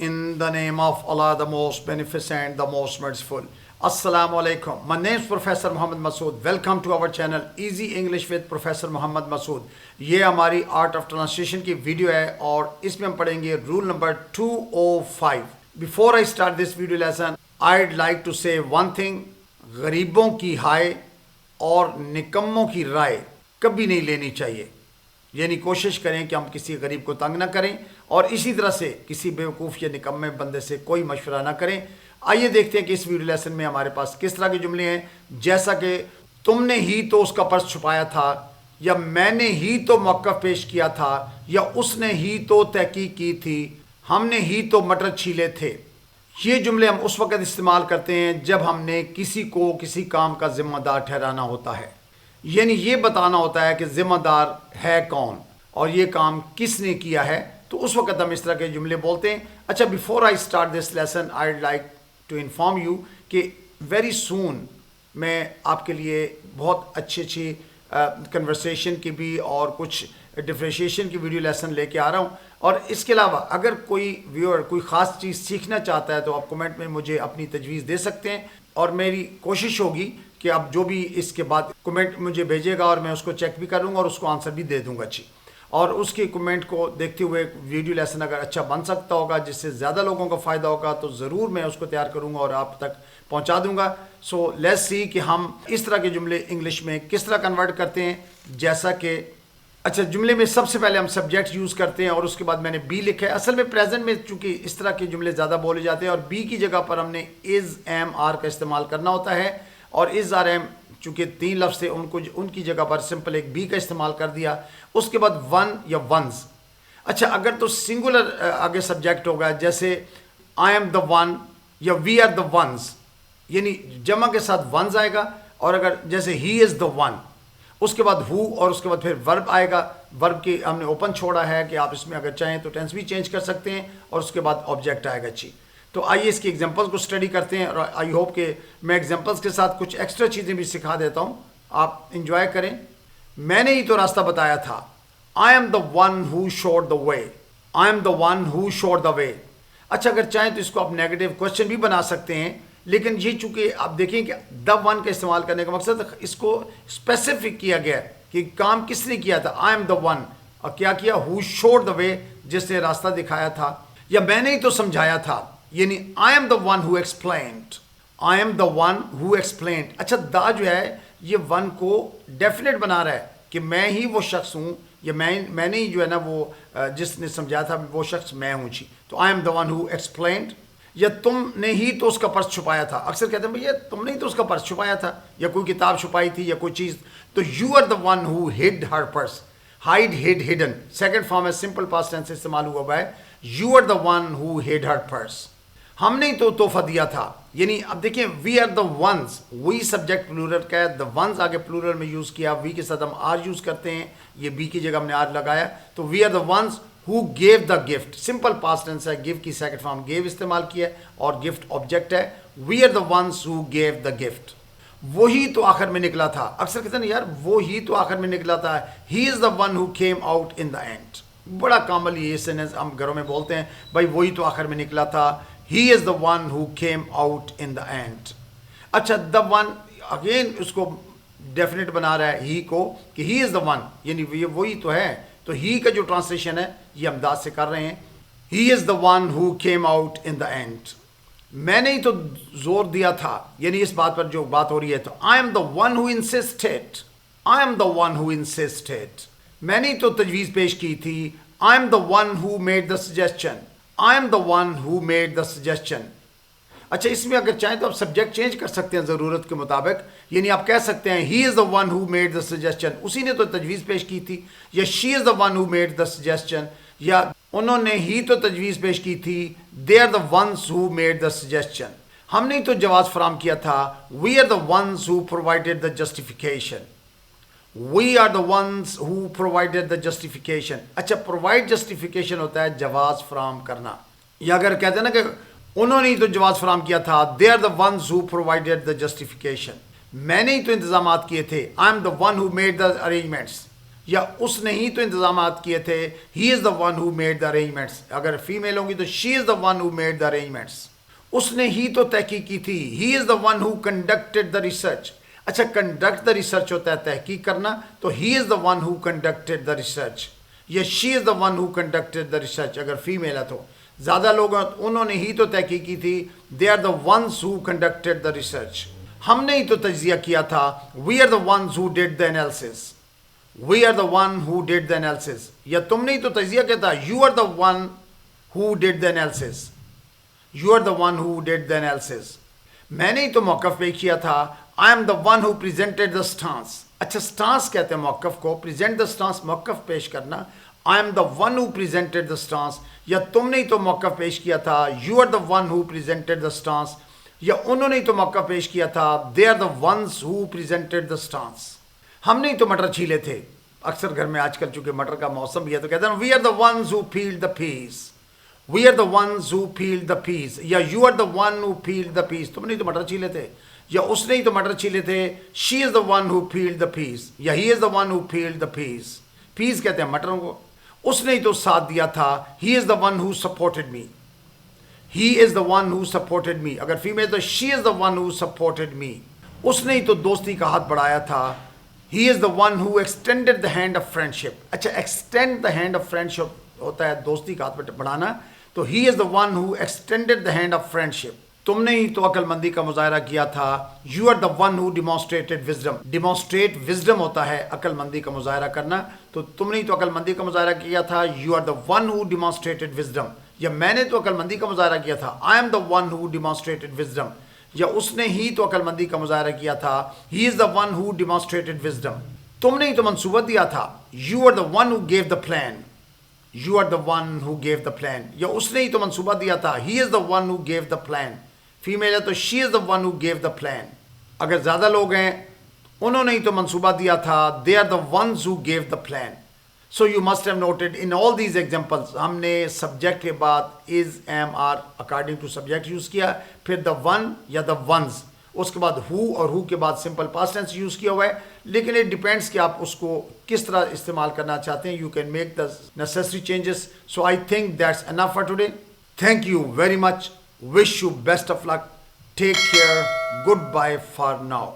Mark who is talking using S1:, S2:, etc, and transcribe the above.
S1: In the name of Allah, the most beneficent, the most merciful. Assalamu alaikum. My name is Professor Muhammad Masood. Welcome to our channel Easy English with Professor Muhammad Masood. یہ ہماری art of translation کی video ہے اور اس میں ہم پڑھیں گے roll number 205. Before I start this video lesson, I'd like to say one thing. غریبوں کی ہائے اور نکموں کی رائے کبھی نہیں لینی چاہیے. یعنی کوشش کریں کہ ہم کسی غریب کو تنگ نہ کریں اور اسی طرح سے کسی بیوقوف یا نکمے بندے سے کوئی مشورہ نہ کریں. آئیے دیکھتے ہیں کہ اس ویڈیو لیسن میں ہمارے پاس کس طرح کے جملے ہیں. جیسا کہ تم نے ہی تو اس کا پرس چھپایا تھا، یا میں نے ہی تو موقف پیش کیا تھا، یا اس نے ہی تو تحقیق کی تھی، ہم نے ہی تو مٹر چھیلے تھے. یہ جملے ہم اس وقت استعمال کرتے ہیں جب ہم نے کسی کو کسی کام کا ذمہ دار ٹھہرانا ہوتا ہے. یعنی یہ بتانا ہوتا ہے کہ ذمہ دار ہے کون اور یہ کام کس نے کیا ہے، تو اس وقت ہم اس طرح کے جملے بولتے ہیں. اچھا، before I start this lesson I like to inform you کہ ویری سون میں آپ کے لیے بہت اچھی کنورسیشن کی بھی اور کچھ ڈفریشیشن کی ویڈیو لیسن لے کے آ رہا ہوں. اور اس کے علاوہ اگر کوئی ویور کوئی خاص چیز سیکھنا چاہتا ہے تو آپ کمنٹ میں مجھے اپنی تجویز دے سکتے ہیں، اور میری کوشش ہوگی کہ اب جو بھی اس کے بعد کمنٹ مجھے بھیجے گا اور میں اس کو چیک بھی کروں گا اور اس کو آنسر بھی دے دوں گا اچھی. اور اس کے کمنٹ کو دیکھتے ہوئے ویڈیو لیسن اگر اچھا بن سکتا ہوگا جس سے زیادہ لوگوں کو فائدہ ہوگا تو ضرور میں اس کو تیار کروں گا اور آپ تک پہنچا دوں گا. سو لیٹس سی کہ ہم اس طرح کے جملے انگلش میں کس طرح کنورٹ کرتے ہیں. جیسا کہ اچھا، جملے میں سب سے پہلے ہم سبجیکٹ یوز کرتے ہیں اور اس کے بعد میں نے بی لکھا ہے. اصل میں پریزنٹ میں چونکہ اس طرح کے جملے زیادہ بولے جاتے ہیں اور بی کی جگہ پر ہم نے از ایم آر کا استعمال کرنا ہوتا ہے. اور از آر ایم چونکہ تین لفظ تھے ان کی جگہ پر سمپل ایک بی کا استعمال کر دیا. اس کے بعد ون یا ونز. اچھا، اگر تو سنگولر آگے سبجیکٹ ہوگا جیسے آئی ایم دا ون یا وی آر دا ونز، یعنی جمع کے ساتھ ونز آئے گا. اور اگر جیسے ہی از دا ون، اس کے بعد ہو اور اس کے بعد پھر ورب آئے گا. ورب کی ہم نے اوپن چھوڑا ہے کہ آپ اس میں اگر چاہیں تو ٹینس بھی چینج کر سکتے ہیں اور اس کے بعد آبجیکٹ آئے گا. اچھی، تو آئیے اس کی ایگزامپلس کو اسٹڈی کرتے ہیں اور آئی ہوپ کہ میں ایگزامپلس کے ساتھ کچھ ایکسٹرا چیزیں بھی سکھا دیتا ہوں، آپ انجوائے کریں. میں نے ہی تو راستہ بتایا تھا. I am the one who showed the way. I am the one who showed the way. اچھا، اگر چاہیں تو اس کو آپ نیگیٹو کوشچن بھی بنا سکتے ہیں، لیکن یہ چونکہ آپ دیکھیں کہ دا ون کا استعمال کرنے کا مقصد اس کو اسپیسیفک کیا گیا ہے کہ کام کس نے کیا تھا. آئی ایم دا ون، اور کیا کیا؟ ہو شوڈ دا وے، جس نے راستہ دکھایا تھا. یا میں نے ہی تو سمجھایا تھا، یعنی آئی am the one who explained. I am the one who explained. اچھا، دا جو ہے یہ ون کو ڈیفینیٹ بنا رہا ہے کہ میں ہی وہ شخص ہوں، یا میں نے ہی جو ہے نا وہ جس نے سمجھایا تھا وہ شخص میں ہوں. جی، تو آئی am the one who explained. یا تم نے ہی تو اس کا پرس چھپایا تھا. اکثر کہتے ہیں بھئی تم نے ہی تو اس کا پرس چھپایا تھا، یا کوئی کتاب چھپائی تھی یا کوئی چیز. تو you are the one who hid her purse. Hide, hid, hidden. Second form ہے سمپل پاسٹ ٹینس استعمال ہوا ہوا ہے. You are the one who hid her purse. ہم نے ہی تو تحفہ دیا تھا. یعنی اب دیکھیں وی آر دا ونز، وہی سبجیکٹ پلورل کا ہے. دا ونز آگے پلورل میں یوز کیا، وی کے ساتھ ہم آر یوز کرتے ہیں، یہ بی کی جگہ ہم نے آر لگایا. تو we are the ones who gave the gift. Simple past tense ہے. give کی سیکنڈ فارم gave استعمال کیا ہے اور gift آبجیکٹ ہے. we are the ones who gave the gift. وہی تو آخر میں نکلا تھا. اکثر کہتے ہیں یار وہی تو آخر میں نکلا تھا. he is the one who came out in the end. بڑا کامل یہ سینٹنس ہم گھروں میں بولتے ہیں، بھائی وہی تو آخر میں نکلا تھا. he is the one who came out in the end. اچھا، the one اگین اس کو ڈیفینیٹ بنا رہا ہے ہی کو کہ he is the one، یعنی وہی تو ہے. تو ہی کا جو ٹرانسلیشن ہے یہ امداد سے کر رہے ہیں. He is the one who came out in the end. میں نے ہی تو زور دیا تھا، یعنی اس بات پر جو بات ہو رہی ہے. تو I am the one who insisted. I am the one who insisted. میں نے ہی تو تجویز پیش کی تھی. I am the one who made the suggestion. I am the one who made the suggestion. اچھا، اس میں اگر چاہیں تو آپ سبجیکٹ چینج کر سکتے ہیں ضرورت کے مطابق. یعنی آپ کہہ سکتے ہیں he is the one who made the suggestion. اسی نے تو تجویز پیش کی تھی. یا she is the one who made the suggestion. یا انہوں نے ہی تو تجویز پیش کی تھی. they are the ones who made the suggestion. ہم نے تو جواز فراہم کیا تھا. we are the ones who provided the justification. we are the ones who provided the justification. اچھا، provide justification ہوتا ہے جواز فراہم کرنا. یا اگر کہتے ہیں نا کہ انہوں نے ہی تو جواز فراہم کیا تھا. they are the ones who provided the justification. میں نے ہی تو انتظامات کیے تھے. I am the one who made the arrangements. یا اس نے ہی تو انتظامات کیے تھے. He is the one who made the arrangements. اگر فیمیل ہوں گی تو she is the one who made the arrangements. اس نے ہی تو تحقیق کی تھی. He is the one who conducted the research. اچھا کنڈکٹ دا ریسرچ ہوتا ہے تحقیق کرنا, تو he is the one who conducted the research, یا she is the one who conducted the research. اگر فیمیل ہے تو زیادہ لوگ ہیں انہوں نے ہی تو تحقیق کی تھی. They are the ones who conducted the research. ہم نے ہی تو تجزیہ کیا تھا. We are the ones who did the analysis. We are the one who did the analysis. یا تم نے ہی تو تجزیہ کیا تھا. You are the one who did the analysis. You are the one who did the analysis. میں نے ہی تو موقف پیش کیا تھا. I am the one who presented the stance. اچھا سٹانس کہتے ہیں موقف کو. پریزنٹ دا سٹانس موقف پیش کرنا. I am the one who presented the stance. یا تم نے ہی تو موقف پیش کیا تھا. You are the one who presented the stance. یا انہوں نے ہی تو موقف پیش کیا تھا. They are the ones who presented the stance. ہم نے ہی تو مٹر چھیلے تھے. اکثر گھر میں آج کل چونکہ مٹر کا موسم بھی ہے تو کہتے ہیں we are the ones who peel the peace. We are the ones who peel the peace. یا you are the one who peel the peace. تم نے ہی تو مٹر چھیلے تھے. یا اس نے ہی تو مٹر چھیلے تھے. شی is the one who peel the peace. یا ہی is the one who peel the پیس. پیس کہتے ہیں مٹروں کو. اس نے ہی تو ساتھ دیا تھا. He is the one who supported me. He is the one who supported me. اگر فیمیل تو she is the one who supported می. اس نے ہی تو دوستی کا ہاتھ بڑھایا تھا. He is the one who extended the hand of friendship. اچھا extend the hand of friendship ہوتا ہے دوستی کا ہاتھ بڑھانا. تو he is the one who extended the hand of friendship. تم نے ہی تو عقل مندی کا مظاہرہ کیا تھا. You are the one who demonstrated wisdom. Demonstrate wisdom ہوتا ہے عقل مندی کا مظاہرہ کرنا. تو تم نے ہی تو عقل مندی کا مظاہرہ کیا تھا. You are the one who demonstrated wisdom. یا میں نے تو عقل مندی کا مظاہرہ کیا تھا. I am the one who demonstrated wisdom. یا اس نے ہی تو عقل مندی کا مظاہرہ کیا تھا. He is the one who demonstrated wisdom. تم نے ہی تو منصوبہ دیا تھا. You are the one who gave the plan. You are the one who gave the plan. یا اس نے ہی تو منصوبہ دیا تھا. He is the one who gave the plan. Female ہے تو she is the one who gave the plan. اگر زیادہ لوگ ہیں انہوں نے ہی تو منصوبہ دیا تھا. They are the ones who gave the plan. So you must have noted in all these examples ہم نے سبجیکٹ کے بعد is am are according to subject use کیا. پھر دا ون یا دا ونز. اس کے بعد ہو اور ہو کے بعد سمپل پاسٹ ٹینس یوز کیا ہوا ہے. لیکن اٹ ڈیپینڈس کہ آپ اس کو کس طرح استعمال کرنا چاہتے ہیں. You can make the necessary changes. So I think that's enough for today. Thank you very much. Wish you best of luck. Take care. Goodbye for now.